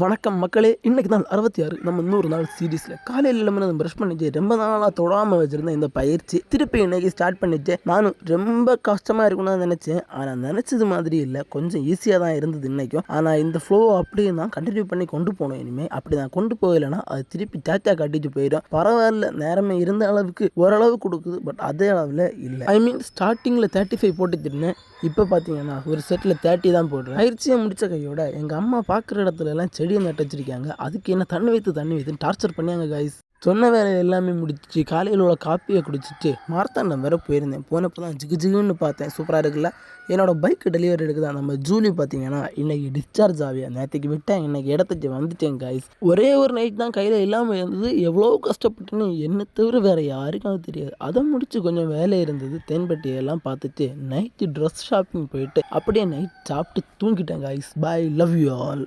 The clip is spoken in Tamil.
வணக்கம் மக்களே, இன்னைக்கு நாள் 66 நம்ம 100 நாள் சீரீஸில் காலையில் இல்லாமல் ப்ரஷ் பண்ணிட்டு ரொம்ப நாளாக தொடாமல் வச்சுருந்தேன். இந்த பயிற்சி திருப்பி இன்னைக்கு ஸ்டார்ட் பண்ணிட்டு நானும் ரொம்ப கஷ்டமாக இருக்குன்னு தான் நினச்சேன். ஆனால் நினச்சது மாதிரி இல்லை, கொஞ்சம் ஈஸியாக தான் இருந்தது இன்றைக்கும். ஆனால் இந்த ஃப்ளோ அப்படியே தான் கண்டினியூ பண்ணி கொண்டு போகணும். இனிமேல் அப்படி நான் கொண்டு போகலைன்னா அது திருப்பி தாத்தா காட்டிட்டு போயிடும். பரவாயில்ல, நேரமே இருந்த அளவுக்கு ஓரளவு கொடுக்குது, பட் அதே அளவில் இல்லை. ஐ மீன் ஸ்டார்டிங்கில் 35 போட்டுட்டு இருந்தேன், இப்போ பார்த்தீங்கன்னா ஒரு செட்டில் 30 தான் போடுறேன். பயிற்சியை முடித்த கையோட எங்கள் அம்மா பார்க்குற இடத்துல எல்லாம் செடியை நட்டு வச்சிருக்காங்க. அதுக்கு என்ன தண்ணி வைத்து டார்ச்சர் பண்ணியாங்க காய்ஸ். சொன்ன வேலை எல்லாமே முடிச்சு காலையில் உள்ள காப்பியை குடிச்சிட்டு மார்த்தாண்டம் வேற போயிருந்தேன். போனப்போ தான் ஜிகுன்னு பார்த்தேன். சூப்பராக இருக்குல்ல. என்னோடய பைக் டெலிவரி எடுக்குதான் நம்ம ஜூலி பார்த்தீங்கன்னா இன்றைக்கி டிஸ்சார்ஜ் ஆகியா. நேற்றுக்கு விட்டேன், இன்றைக்கி இடத்துக்கு வந்துட்டேன் காய்ஸ். ஒரே ஒரு நைட் தான் கையில் இல்லாமல் இருந்தது. எவ்வளோ கஷ்டப்பட்டுன்னு என்ன தவிர வேறு யாருக்கும் தெரியாது. அதை முடித்து கொஞ்சம் வேலை இருந்தது. தென்பட்டியெல்லாம் பார்த்துட்டு நைட்டு ட்ரெஸ் ஷாப்பிங் போயிட்டு அப்படியே நைட் சாப்பிட்டு தூங்கிட்டேன் guys. Bye, love you all.